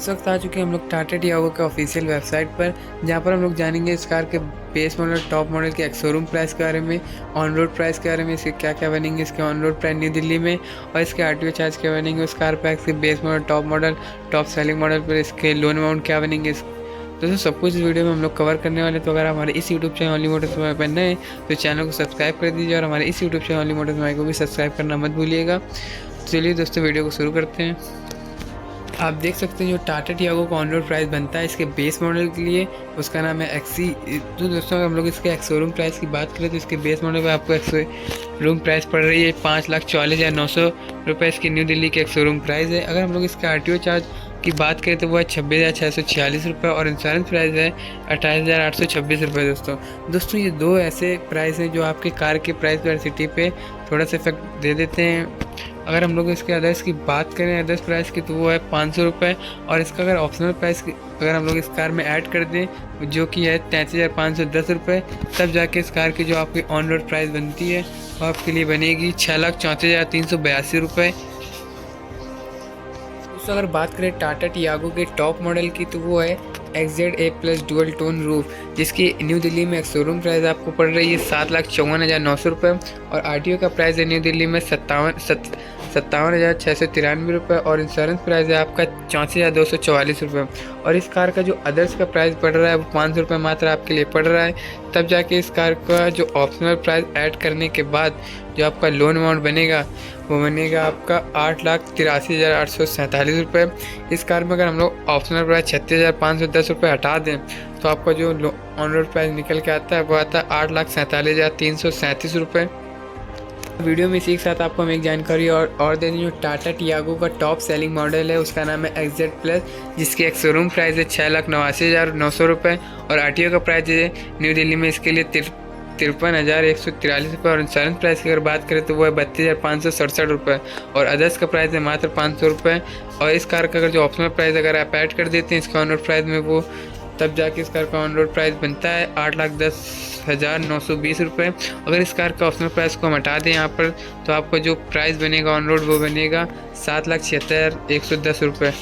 इस वक्त आ चुके हैं हम लोग टाटा टियागो के ऑफिशियल वेबसाइट पर, जहां पर हम लोग जानेंगे इस कार के बेस मॉडल टॉप मॉडल के एक्स शोरूम प्राइस के बारे में, ऑन रोड प्राइस के बारे में, इसके क्या क्या बनेंगे, इसके on road price new Delhi में, और इसके आरटीओ चार्ज क्या बनेंगे उस कार पर, इसके base model top selling model पर इसके लोन अमाउंट क्या बनेंगे। दोस्तों सब कुछ इस वीडियो में हम लोग कवर करने वाले। तो अगर आप हमारे इस यूट्यूब चैनल ओनली मोटर्स में पर नए तो चैनल को सब्सक्राइब कर दीजिए, और हमारे इस यूट्यूब चैनल ओनली मोटर्स में को भी सब्सक्राइब करना मत भूलिएगा। चलिए दोस्तों वीडियो को शुरू करते हैं। आप देख सकते हैं जो टाटा टियागो का ऑन रोड प्राइस बनता है इसके बेस मॉडल के लिए, उसका नाम है एक्सी। तो दोस्तों अगर हम लोग इसके एक्स शोरूम प्राइस की बात करें तो इसके बेस मॉडल पे आपको एक्स शोरूम प्राइस पड़ रही है 5,40,900 रुपये। इसकी न्यू दिल्ली की एक्स शोरूम प्राइस है। अगर हम लोग इसका आरटीओ चार्ज की बात करें तो वो है 26,646 रुपये, और इंश्योरेंस प्राइस है 28,826 रुपये। दोस्तों ये दो ऐसे प्राइस हैं जो आपके कार के प्राइस पर सिटी पे थोड़ा सा इफेक्ट दे देते हैं। अगर हम लोग इसके अदर्स की बात करें, अदर्स प्राइस की, तो वो है 500 रुपये, और इसका अगर ऑप्शनल प्राइस अगर हम लोग इस कार में ऐड कर दें जो कि है 33,510 रुपये, तब जाके इस कार की जो आपकी ऑन रोड प्राइस बनती है वो आपके लिए बनेगी 6,34,382 रुपये। दोस्तों अगर बात करें टाटा टियागो के टॉप मॉडल की तो वो है XZA+ डुअल टोन रूफ, जिसकी न्यू दिल्ली में शोरूम प्राइस आपको पड़ रही है 7,54,900 रुपये, और आरटीओ का प्राइस है न्यू दिल्ली में 57,693 रुपये, और इंश्योरेंस प्राइस है आपका 64,244 रुपये। और इस कार का जो अदर्स का प्राइस पड़ रहा है वो 500 रुपये मात्र आपके लिए पड़ रहा है। तब जाके इस कार का जो ऑप्शनल प्राइस ऐड करने के बाद जो आपका लोन अमाउंट बनेगा वो बनेगा आपका 8,83,847 रुपये। इस कार में अगर हम लोग ऑप्शनल प्राइस 36,510 रुपये हटा दें तो आपका जो ऑन रोड प्राइस निकल के आता है वो आता है 8,47,337 रुपये। वीडियो में इसी के साथ आपको हम एक जानकारी और दे दें। जो टाटा टियागो का टॉप सेलिंग मॉडल है उसका नाम है XZ+, जिसकी एक शोरूम प्राइस है 6,89,900 रुपये, और आरटीओ का प्राइस है न्यू दिल्ली में इसके लिए 53,143 रुपये, और इंश्योरेंस प्राइस की अगर बात करें तो वो है 32,567 रुपये, और अदर्स का प्राइस है मात्र 500 रुपये। और इस कार का अगर जो ऑप्शनल प्राइस अगर आप ऐड कर देते हैं इसका ऑन रोड प्राइस में, वो तब जाके इस कार का ऑन रोड प्राइस बनता है 8,10,920 रुपये। अगर इस कार का ऑप्शनल प्राइस को हम हटा दें यहाँ पर तो आपका जो प्राइस बनेगा ऑन रोड वो बनेगा 7,76,110 रुपये।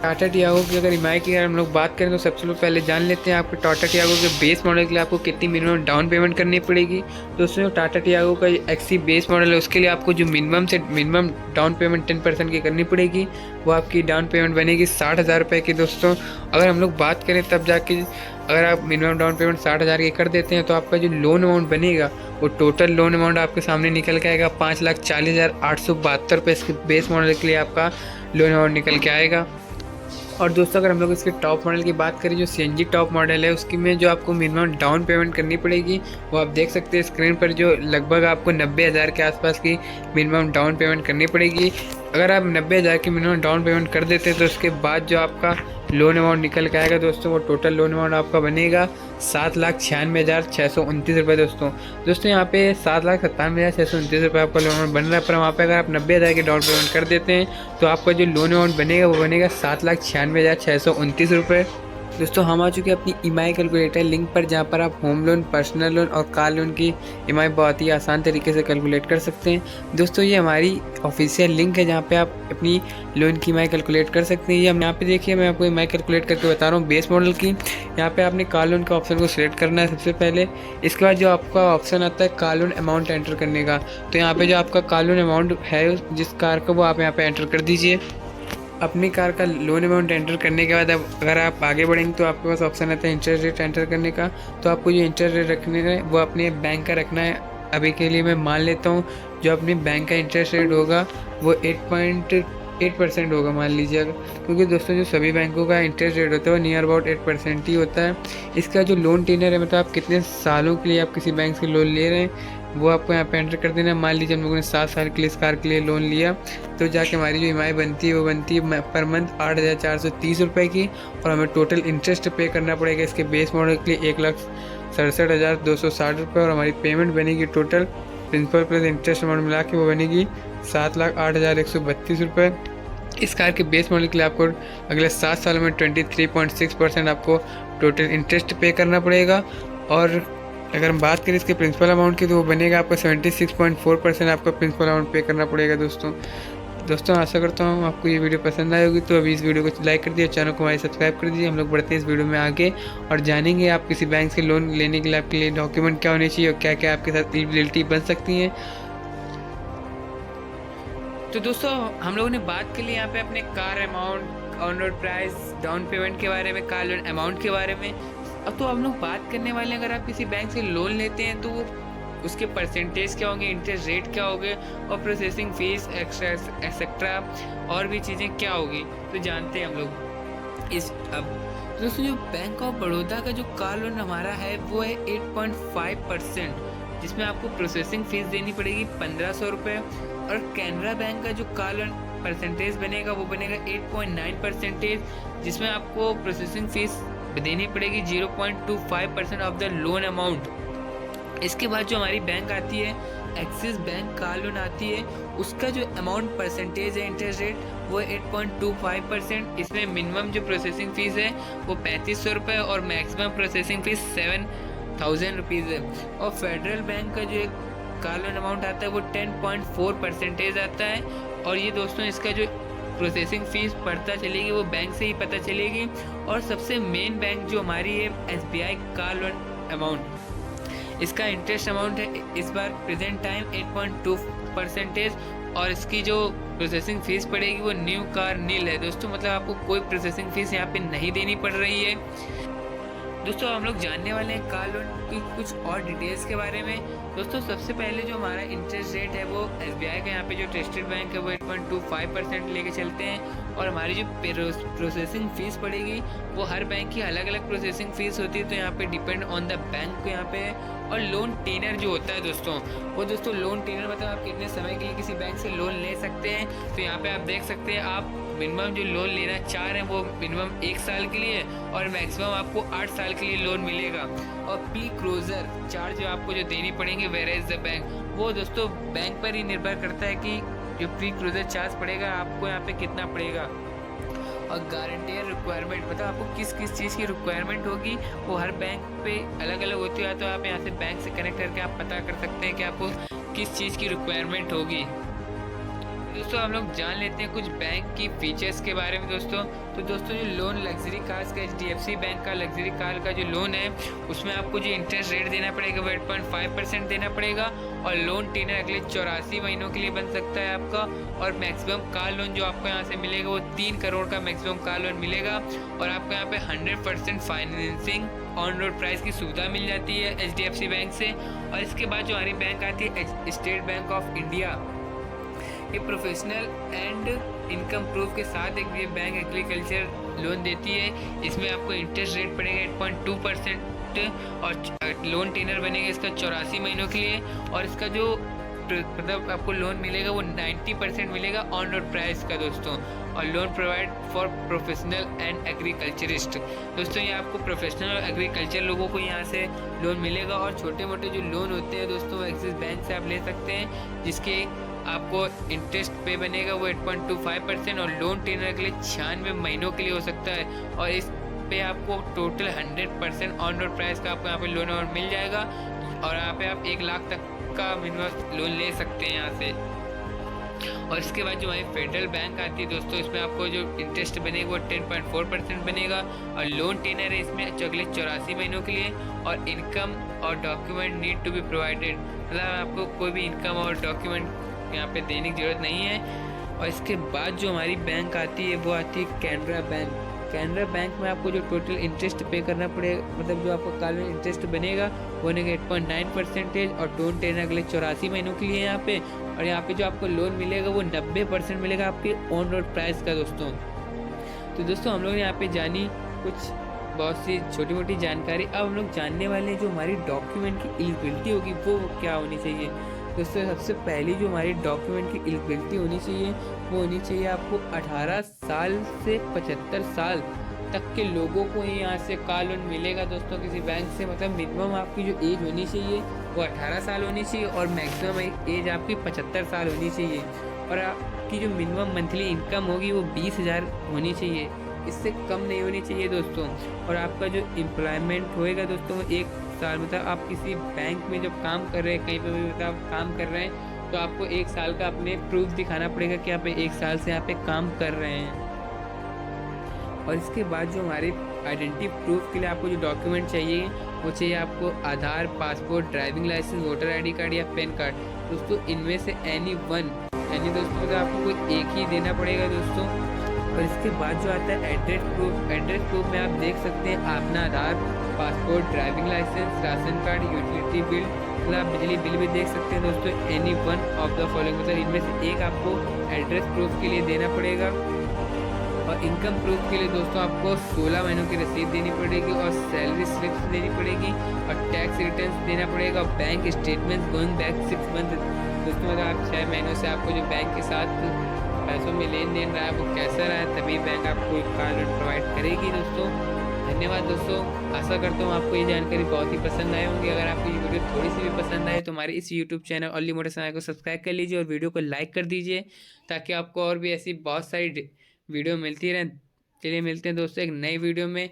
टाटा टियागो की अगर EMI की अगर हम लोग बात करें तो सबसे पहले जान लेते हैं आपको टाटा टियागो के बेस मॉडल के लिए आपको कितनी मिनिमम डाउन पेमेंट करनी पड़ेगी। दोस्तों टाटा टियागो का एक्सी बेस मॉडल है उसके लिए आपको जो मिनिमम डाउन पेमेंट 10% की करनी पड़ेगी, वो आपकी डाउन पेमेंट बनेगी 60,000 रुपये की। दोस्तों अगर हम लोग बात करें तब जाके अगर आप मिनिमम डाउन पेमेंट 60,000 की कर देते हैं तो आपका जो लोन अमाउंट बनेगा वो टोटल लोन अमाउंट आपके सामने निकल के आएगा 5,40,872 रुपये। इसके बेस मॉडल के लिए आपका लोन अमाउंट निकल के आएगा। और दोस्तों अगर हम लोग इसके टॉप मॉडल की बात करें, जो CNG टॉप मॉडल है उसकी में जो आपको मिनिमम डाउन पेमेंट करनी पड़ेगी वो आप देख सकते हैं स्क्रीन पर, जो लगभग आपको 90,000 के आसपास की मिनिमम डाउन पेमेंट करनी पड़ेगी। अगर आप 90,000 की मिनिमम डाउन पेमेंट कर देते हैं तो उसके बाद जो आपका लोन अमाउंट निकल के आएगा दोस्तों वो टोटल लोन अमाउंट आपका बनेगा 7,96,629 रुपये। दोस्तों यहाँ पे 7,97,629 रुपये आपका लोन अमाउंट बन रहा है, पर वहाँ पे अगर आप 90,000 की डाउन पेमेंट कर देते हैं तो आपका जो लोन अमाउंट बनेगा वो बनेगा 7,96,629 रुपये। दोस्तों हम आ चुके हैं अपनी EMI कैलकुलेटर लिंक पर, जहां पर आप होम लोन, पर्सनल लोन और कार लोन की EMI बहुत ही आसान तरीके से कैलकुलेट कर सकते हैं। दोस्तों ये हमारी ऑफिशियल लिंक है जहां पे आप अपनी लोन की EMI कैलकुलेट कर सकते हैं। ये हम यहाँ पे देखिए मैं आपको EMI कैलकुलेट करके बता रहा हूँ बेस मॉडल की। यहाँ पे आपने कार लोन का ऑप्शन को सिलेक्ट करना है सबसे पहले। इसके बाद जो आपका ऑप्शन आता है कार लोन अमाउंट एंटर करने का, तो यहाँ पर जो आपका कार लोन अमाउंट है जिस कार का वो आप यहाँ पर एंटर कर दीजिए। अपनी कार का लोन अमाउंट एंटर करने के बाद अब अगर आप आगे बढ़ेंगे तो आपके पास ऑप्शन आता है इंटरेस्ट रेट एंटर करने का। तो आपको जो इंटरेस्ट रेट रखने का है वो अपने बैंक का रखना है। अभी के लिए मैं मान लेता हूँ जो अपने बैंक का इंटरेस्ट रेट होगा वो 8.8% होगा मान लीजिए, क्योंकि दोस्तों जो सभी बैंकों का इंटरेस्ट रेट होता है वो नियर अबाउट 8% ही होता है। इसका जो लोन टेनर है मतलब आप कितने सालों के लिए आप किसी बैंक से लोन ले रहे हैं वो आपको यहाँ पे एंटर कर देना। मान लीजिए हम लोगों ने 7 साल के लिए इस कार के लिए लोन लिया तो जाके हमारी जो EMI बनती है वो बनती है पर मंथ 8,430 रुपये की, और हमें टोटल इंटरेस्ट पे करना पड़ेगा इसके बेस मॉडल के लिए 1,67,260 रुपये, और हमारी पेमेंट बनेगी total principal plus interest amount मिला के वो बनेगी 7,08,132 रुपये। इस कार के बेस मॉडल के लिए आपको अगले 7 सालों में 23.6% आपको टोटल इंटरेस्ट पे करना पड़ेगा। और अगर हम बात करें इसके प्रिंसिपल अमाउंट की तो वो बनेगा आपका 76.4% आपका प्रिंसिपल अमाउंट पे करना पड़ेगा। दोस्तों दोस्तों आशा करता हूँ आपको ये वीडियो पसंद आई होगी। तो अभी इस वीडियो को लाइक कर दिए, चैनल को हमारे सब्सक्राइब कर दीजिए। हम लोग बढ़ते हैं इस वीडियो में आगे और जानेंगे आप किसी बैंक से लोन लेने के लिए आपके लिए डॉक्यूमेंट क्या होने चाहिए और क्या क्या आपके साथ एलिजिबिलिटी बन सकती है। तो दोस्तों हम लोगों ने बात कर ली यहाँ पे अपने car amount, on road price, down payment के बारे में, कार लोन अमाउंट के बारे में। अब तो हम लोग बात करने वाले हैं, अगर आप किसी बैंक से लोन लेते हैं तो उसके परसेंटेज क्या होंगे, इंटरेस्ट रेट क्या होंगे और प्रोसेसिंग फीस एक्सेट्रा और भी चीज़ें क्या होगी, तो जानते हैं हम लोग इस। अब दोस्तों जो बैंक ऑफ बड़ौदा का जो कार लोन हमारा है वो है 8.5%, जिसमें आपको प्रोसेसिंग फीस देनी पड़ेगी 1500 रुपये। और कैनरा बैंक का जो कार लोन परसेंटेज बनेगा वो बनेगा 8.9%, जिसमें आपको प्रोसेसिंग फीस देनी पड़ेगी 0.25% ऑफ द लोन अमाउंट। इसके बाद जो हमारी बैंक आती है एक्सिस बैंक कार लोन आती है, उसका जो अमाउंट परसेंटेज है इंटरेस्ट रेट वो 8.25%। इसमें मिनिमम जो प्रोसेसिंग फीस है वो 3500 रुपये और मैक्सिमम प्रोसेसिंग फीस 7000 रुपीज़ है। और फेडरल बैंक का जो एक कार लोन अमाउंट आता है वो 10.4% आता है। और ये दोस्तों इसका जो प्रोसेसिंग फीस पड़ता चलेगी वो बैंक से ही पता चलेगी। और सबसे मेन बैंक जो हमारी है SBI कार लोन अमाउंट, इसका इंटरेस्ट अमाउंट है इस बार प्रेजेंट टाइम 8.2% और इसकी जो प्रोसेसिंग फीस पड़ेगी वो न्यू कार नील है दोस्तों, मतलब आपको कोई प्रोसेसिंग फीस यहाँ पे नहीं देनी पड़ रही है। दोस्तों हम लोग जानने वाले हैं कार लोन की कुछ और डिटेल्स के बारे में। दोस्तों सबसे पहले जो हमारा इंटरेस्ट रेट है वो SBI का यहाँ पे जो ट्रस्टेड बैंक है वो 8.25% लेके चलते हैं। और हमारी जो प्रोसेसिंग फीस पड़ेगी वो हर बैंक की अलग अलग प्रोसेसिंग फीस होती है, तो यहाँ पे डिपेंड ऑन द बैंक यहाँ पे है। और लोन टेनर जो होता है दोस्तों, वो दोस्तों लोन टेनर मतलब आप कितने समय के लिए किसी बैंक से लोन ले सकते हैं। तो यहाँ पे आप देख सकते हैं आप मिनिमम जो लोन लेना चाह रहे हैं वो मिनिमम 1 साल के लिए और मैक्सिमम आपको 8 साल के लिए लोन मिलेगा। और प्री क्लोजर चार्ज जो आपको जो देनी पड़ेंगे वेयर इज द बैंक, वो दोस्तों बैंक पर ही निर्भर करता है कि जो प्री क्लोजर चार्ज पड़ेगा आपको यहाँ पे कितना पड़ेगा। और गारंटियर रिक्वायरमेंट मतलब आपको किस किस चीज़ की रिक्वायरमेंट होगी वो हर बैंक पे अलग अलग होती है, तो आप यहाँ से बैंक से कनेक्ट करके आप पता कर सकते हैं कि आपको किस चीज़ की रिक्वायरमेंट होगी। दोस्तों हम लोग जान लेते हैं कुछ बैंक की फीचर्स के बारे में दोस्तों। तो दोस्तों जो लोन लग्जरी कार्स का HDFC बैंक का लग्जरी कार का जो लोन है उसमें आपको जो इंटरेस्ट रेट देना पड़ेगा वो 8.5% देना पड़ेगा। और लोन टेनर अगले 84 महीनों के लिए बन सकता है आपका। और मैक्सिमम कार लोन जो आपको यहाँ से मिलेगा वो 3 करोड़ का मैक्सिमम कार लोन मिलेगा। और आपको यहाँ पे 100% फाइनेंसिंग ऑन रोड प्राइस की सुविधा मिल जाती है HDFC बैंक से। और इसके बाद जो हमारी बैंक आती है स्टेट बैंक ऑफ इंडिया, ये प्रोफेशनल एंड इनकम प्रूफ के साथ एक ये बैंक एग्रीकल्चर लोन देती है। इसमें आपको इंटरेस्ट रेट पड़ेगा 8.2% और लोन टेनर बनेगा इसका 84 महीनों के लिए। और इसका जो मतलब आपको लोन मिलेगा वो 90% मिलेगा ऑन रोड प्राइस का दोस्तों। और loan provide for professional and agriculturist, दोस्तों ये आपको प्रोफेशनल और एग्रीकल्चर लोगों को यहाँ से लोन मिलेगा। और छोटे मोटे जो लोन होते हैं दोस्तों एक्सिस बैंक से आप ले सकते हैं, जिसके आपको इंटरेस्ट पे बनेगा वो 8.25% और लोन टेनर के लिए 96 महीनों के लिए हो सकता है। और इस पे आपको टोटल 100% ऑन रोड प्राइस का आपको यहाँ पे लोन और मिल जाएगा। और यहाँ पे आप 1 लाख तक का मिनिमम लोन ले सकते हैं यहाँ से। और इसके बाद जो हमारी फेडरल बैंक आती है दोस्तों, इसमें आपको जो इंटरेस्ट बनेगा वो 10.4% बनेगा। और लोन टेनर है इसमें अगले 84 महीनों के लिए। और इनकम और document need to be provided, मतलब आपको कोई भी इनकम और डॉक्यूमेंट यहाँ पे देने की ज़रूरत नहीं है। और इसके बाद जो हमारी बैंक आती है वो आती है कैनरा बैंक। कैनरा बैंक में आपको जो टोटल इंटरेस्ट पे करना पड़ेगा, मतलब जो आपको कार लोन इंटरेस्ट बनेगा वो बनेगा 8.9% और लोन टेनर अगले 84 महीनों के लिए यहाँ पे। और यहाँ पे जो आपको लोन मिलेगा वो 90% मिलेगा आपके ऑन रोड प्राइस का दोस्तों। तो दोस्तों हम लोग ने यहाँ पे जानी कुछ बहुत सी छोटी मोटी जानकारी। अब हम लोग जानने वाले हैं जो हमारी डॉक्यूमेंट की एलिजिबिलिटी होगी वो क्या होनी चाहिए। दोस्तों सबसे पहली जो हमारी डॉक्यूमेंट की एलिजिबिलिटी होनी चाहिए वो होनी चाहिए आपको 18 साल से 75 साल तक के लोगों को ही यहाँ से कार लोन मिलेगा दोस्तों किसी बैंक से। मतलब मिनिमम आपकी जो एज होनी चाहिए वो 18 साल होनी चाहिए और मैक्सिमम एज आपकी 75 साल होनी चाहिए। और आपकी जो मिनिमम मंथली इनकम होगी वो 20,000 होनी चाहिए, इससे कम नहीं होनी चाहिए दोस्तों। और आपका जो एम्प्लॉयमेंट होएगा दोस्तों 1 साल, मतलब आप किसी बैंक में जब काम कर रहे हैं, कहीं पर भी मतलब आप काम कर रहे हैं तो आपको 1 साल का अपने प्रूफ दिखाना पड़ेगा कि आप 1 साल से यहाँ पे काम कर रहे हैं। और इसके बाद जो हमारे आइडेंटिटी प्रूफ के लिए आपको जो डॉक्यूमेंट चाहिए वो चाहिए आपको Aadhaar, passport, driving licence, voter ID card या पैन कार्ड। दोस्तों इनमें से एनी वन, यानी दोस्तों मतलब आपको कोई एक ही देना पड़ेगा दोस्तों। और इसके बाद जो आता है एड्रेस प्रूफ। एड्रेस प्रूफ में आप देख सकते हैं अपना Aadhaar, passport, driving licence, ration card, utility bill, मतलब आप बिजली बिल भी देख सकते हैं दोस्तों। Any one of the following, मतलब इनमें से एक आपको एड्रेस प्रूफ के लिए देना पड़ेगा। और इनकम प्रूफ के लिए दोस्तों आपको 16 महीनों की रसीद देनी पड़ेगी और सैलरी स्लिप्स देनी पड़ेगी और टैक्स रिटर्न्स देना पड़ेगा और bank statements going back 6 month. दोस्तों अगर आप 6 महीनों से आपको जो बैंक के साथ पैसों में लेन देन रहा है वो कैसा रहा है, तभी बैंक आपको एक कार लोन प्रोवाइड करेगी दोस्तों। धन्यवाद दोस्तों, आशा करता हूँ आपको ये जानकारी बहुत ही पसंद आए होंगी। अगर आपको ये वीडियो थोड़ी सी भी पसंद आए तो हमारे इस YouTube channel only motor channel को सब्सक्राइब कर लीजिए और वीडियो को लाइक कर दीजिए, ताकि आपको और भी ऐसी बहुत सारी वीडियो मिलती रहे। चलिए मिलते हैं दोस्तों एक नई वीडियो में।